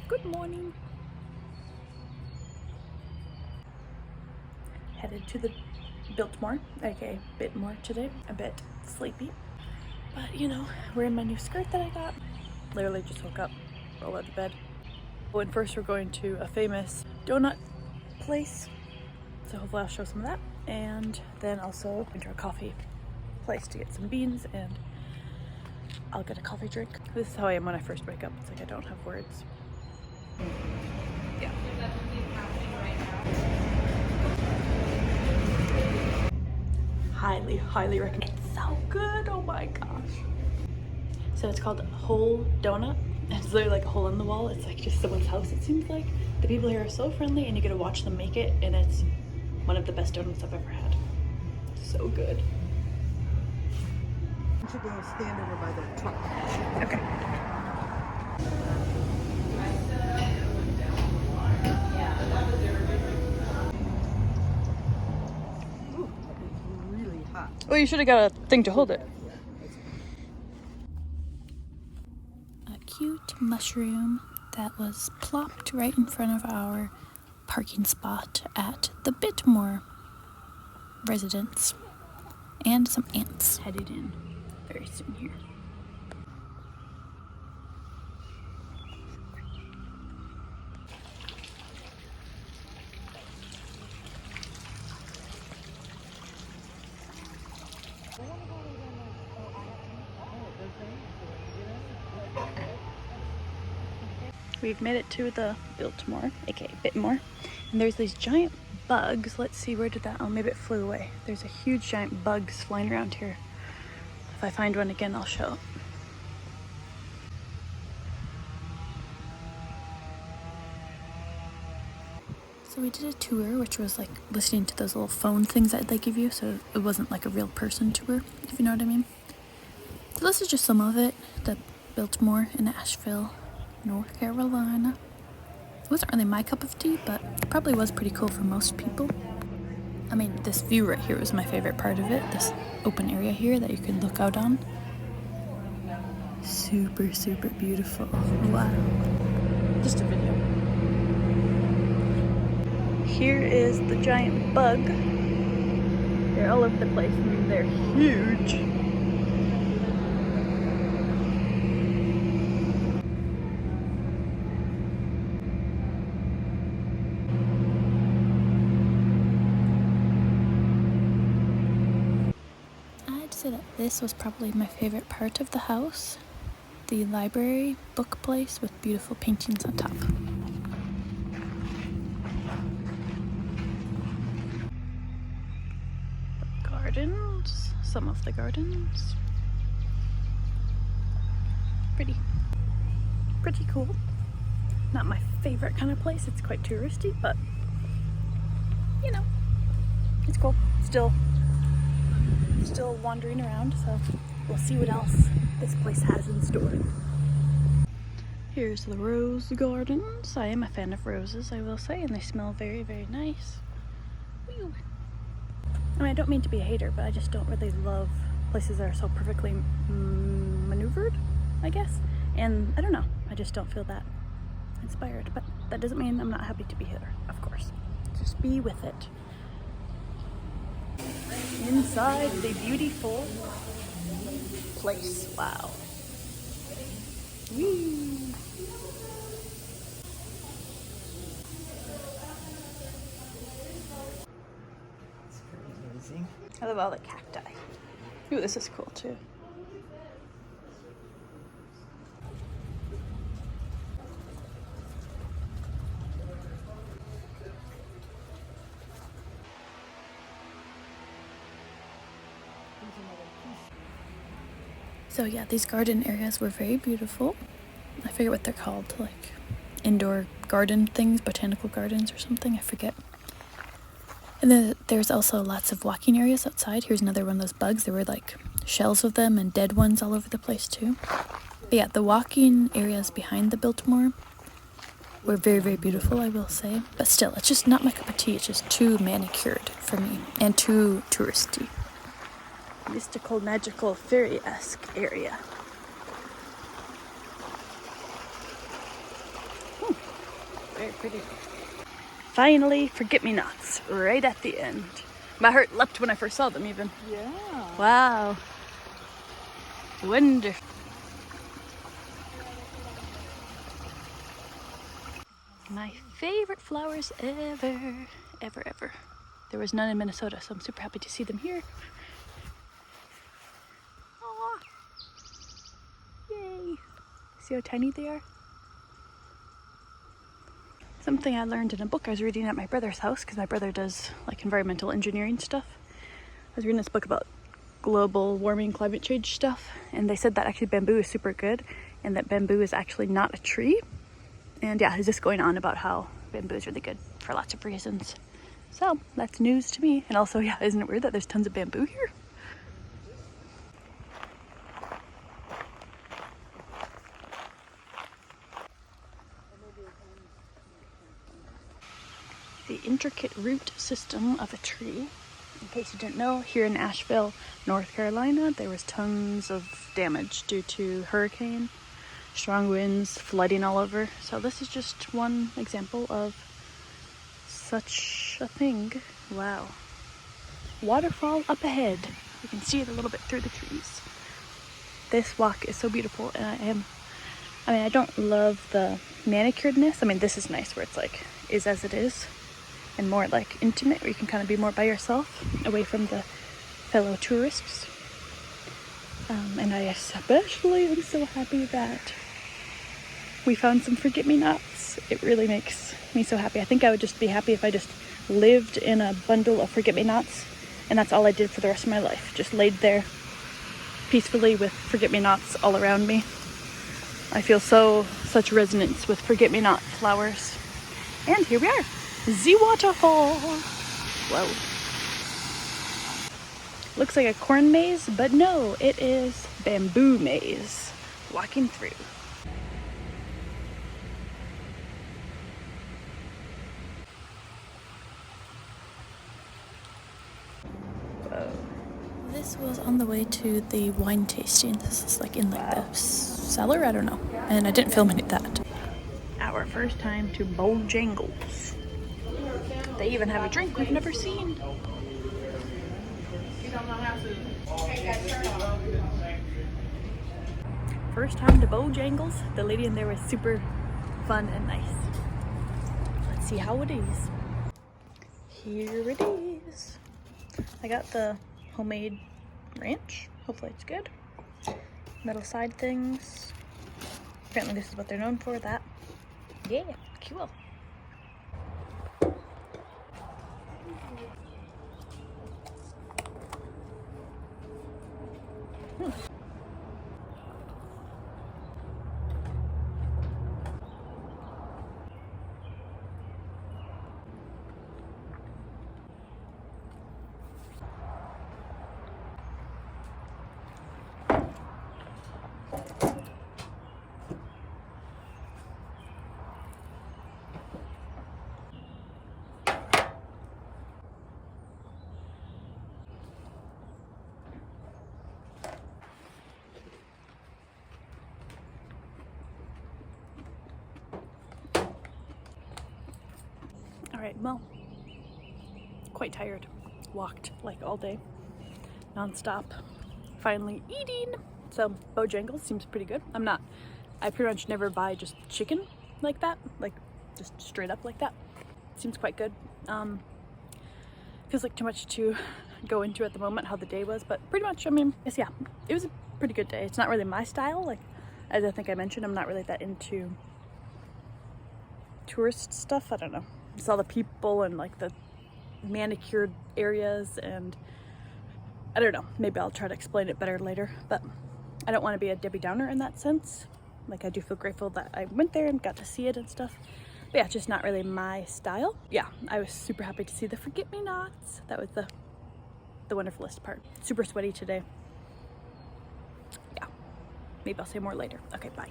Good morning. Headed to the Biltmore, aka Bitmore today. A bit sleepy, but you know, wearing my new skirt that I got. Literally just woke up, roll out of bed. And first we're going to a famous donut place, so hopefully I'll show some of that. And then also into a coffee place to get some beans, and I'll get a coffee drink. This is how I am when I first wake up. It's like I don't have words. Yeah. Highly recommend. It's so good, oh my gosh. So it's called Hole Donut. It's literally like a hole in the wall. It's like just someone's house, it seems like. The people here are so friendly and you get to watch them make it, and it's one of the best donuts I've ever had. So good. You should go stand over by the truck. Okay. Ooh, it's really hot. Well, you should have got a thing to hold it. A cute mushroom that was plopped right in front of our parking spot at the Bitmore residence. And some ants headed in very soon here. We've made it to the Biltmore, aka Bitmore, and there's these giant bugs. Let's see, where did that? Oh, maybe it flew away. There's a huge giant bugs flying around here. If I find one again, I'll show it. So we did a tour, which was like listening to those little phone things that they give you, so it wasn't like a real person tour, if you know what I mean. So this is just some of it, the Biltmore in Asheville, North Carolina. It wasn't really my cup of tea, but it probably was pretty cool for most people. I mean, this view right here was my favorite part of it, this open area here that you could look out on. Super beautiful. Wow. Just a video. Here is the giant bug. They're all over the place. I mean, they're huge. I'd say that this was probably my favorite part of the house. The library book place with beautiful paintings on top. Gardens, some of the gardens. Pretty cool. Not my favorite kind of place, it's quite touristy, but you know, it's cool. Still wandering around, so we'll see what else this place has in store. Here's the rose gardens. I am a fan of roses, I will say, and they smell very nice. Whew. I mean, I don't mean to be a hater, but I just don't really love places that are so perfectly maneuvered, I guess. And I don't know, I just don't feel that inspired. But that doesn't mean I'm not happy to be here, of course. Just be with it. Inside the beautiful place. Wow. Whee! It's pretty amazing. I love all the cacti. Ooh, this is cool too. So yeah, these garden areas were very beautiful. I forget what they're called, like indoor garden things, botanical gardens or something, I forget. And then there's also lots of walking areas outside. Here's another one of those bugs. There were like shells of them and dead ones all over the place too. But yeah, the walking areas behind the Biltmore were very beautiful, I will say. But still, it's just not my cup of tea. It's just too manicured for me and too touristy. Mystical, magical, fairy-esque area. Very pretty. Finally, forget-me-nots, right at the end. My heart leapt when I first saw them even. Yeah. Wow. Wonderful. My favorite flowers ever, ever, ever. There was none in Minnesota, so I'm super happy to see them here. Aww. Yay. See how tiny they are? Something I learned in a book I was reading at my brother's house, because my brother does like environmental engineering stuff. I was reading this book about global warming, climate change stuff, and they said that actually bamboo is super good, and that bamboo is actually not a tree. And yeah, he's just going on about how bamboo is really good for lots of reasons. So that's news to me. And also, yeah, isn't it weird that there's tons of bamboo here? The intricate root system of a tree. In case you didn't know, here in Asheville, North Carolina, there was tons of damage due to hurricane, strong winds, flooding all over. So this is just one example of such a thing. Wow. Waterfall up ahead. You can see it a little bit through the trees. This walk is so beautiful, and I don't love the manicuredness. I mean, this is nice where it's like, is as it is, and more like intimate, where you can kind of be more by yourself, away from the fellow tourists. And I especially am so happy that we found some forget-me-nots. It really makes me so happy. I think I would just be happy if I just lived in a bundle of forget-me-nots, and that's all I did for the rest of my life. Just laid there peacefully with forget-me-nots all around me. I feel such resonance with forget-me-not flowers. And here we are, the waterfall. Whoa. Looks like a corn maze, but no, it is bamboo maze. Walking through. Whoa. This was on the way to the wine tasting. This is like in like the cellar, I don't know. And I didn't film any of that. Our first time to BoJangles. They even have a drink we've never seen. First time to BoJangles. The lady in there was super fun and nice. Let's see how it is. Here it is. I got the homemade ranch. Hopefully it's good. Metal side things. Apparently this is what they're known for, that. Yeah, cool. Alright, well, quite tired. Walked like all day, non-stop. Finally eating. So BoJangles seems pretty good. I pretty much never buy just chicken like that, like just straight up like that. Seems quite good. Feels like too much to go into at the moment how the day was, but pretty much, I mean, yes, yeah, it was a pretty good day. It's not really my style. Like, as I think I mentioned, I'm not really that into tourist stuff. I don't know. I saw the people and like the manicured areas, and I don't know, maybe I'll try to explain it better later, but I don't want to be a Debbie Downer in that sense. Like, I do feel grateful that I went there and got to see it and stuff, but yeah, just not really my style. Yeah, I was super happy to see the forget-me-nots. That was the wonderfulest part. Super sweaty today. Yeah, maybe I'll say more later. Okay, bye.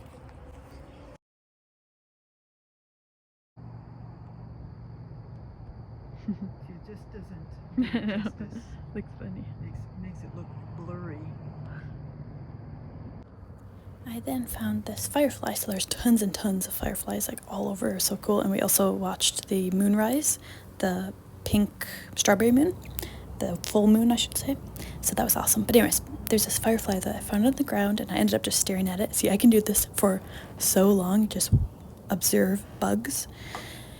She just doesn't do it justice. Looks funny. Makes it look blurry. I then found this firefly, so there's tons and tons of fireflies like all over. It was so cool. And we also watched the moonrise, the pink strawberry moon, the full moon I should say. So that was awesome. But anyways, there's this firefly that I found on the ground and I ended up just staring at it. See, I can do this for so long, just observe bugs.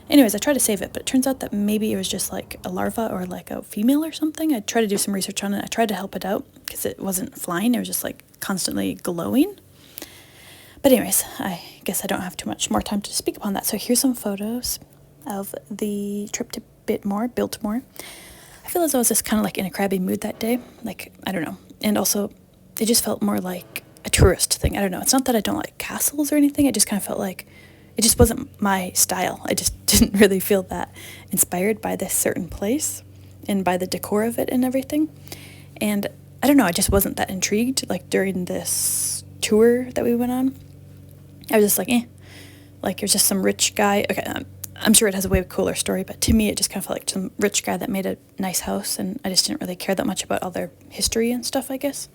Anyways, I tried to save it, but it turns out that maybe it was just like a larva or like a female or something. I tried to do some research on it. I tried to help it out because it wasn't flying. It was just like constantly glowing. But anyways, I guess I don't have too much more time to speak upon that. So here's some photos of the trip to Biltmore. I feel as though I was just kind of like in a crabby mood that day. Like, I don't know. And also, it just felt more like a tourist thing. I don't know. It's not that I don't like castles or anything. It just kind of felt like it just wasn't my style. I just didn't really feel that inspired by this certain place and by the decor of it and everything. And I don't know, I just wasn't that intrigued like during this tour that we went on. I was just like, like there's just some rich guy. Okay, I'm sure it has a way cooler story, but to me it just kind of felt like some rich guy that made a nice house, and I just didn't really care that much about all their history and stuff, I guess.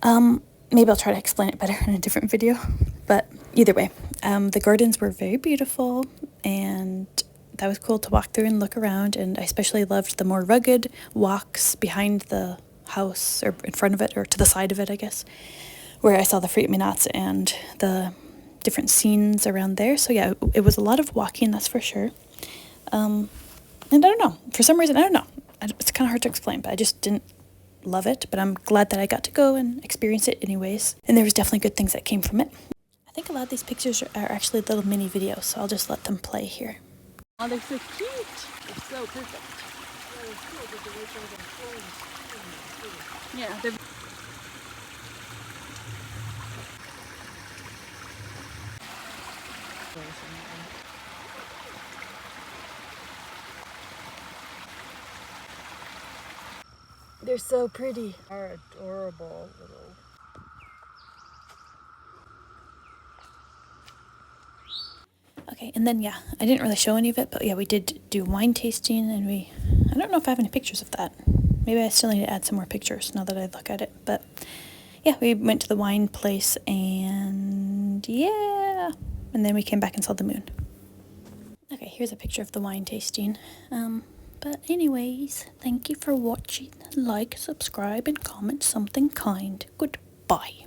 Maybe I'll try to explain it better in a different video, but either way, the gardens were very beautiful, and that was cool to walk through and look around, and I especially loved the more rugged walks behind the house, or in front of it, or to the side of it, I guess, where I saw the forget-me-nots and the different scenes around there. So yeah, it was a lot of walking, that's for sure. And I don't know, for some reason, I don't know, it's kind of hard to explain, but I just didn't love it, but I'm glad that I got to go and experience it anyways, and there was definitely good things that came from it. I think a lot of these pictures are actually little mini videos, so I'll just let them play here. Oh, they're so cute. It's so perfect. Yeah, it's cool that the way things are Yeah, they're so pretty. are adorable little. Okay, and then yeah, I didn't really show any of it, but yeah, we did do wine tasting, and I don't know if I have any pictures of that. Maybe I still need to add some more pictures now that I look at it, but yeah, we went to the wine place, and yeah, and then we came back and saw the moon. Okay, here's a picture of the wine tasting. But anyways, thank you for watching. Like, subscribe, and comment something kind. Goodbye.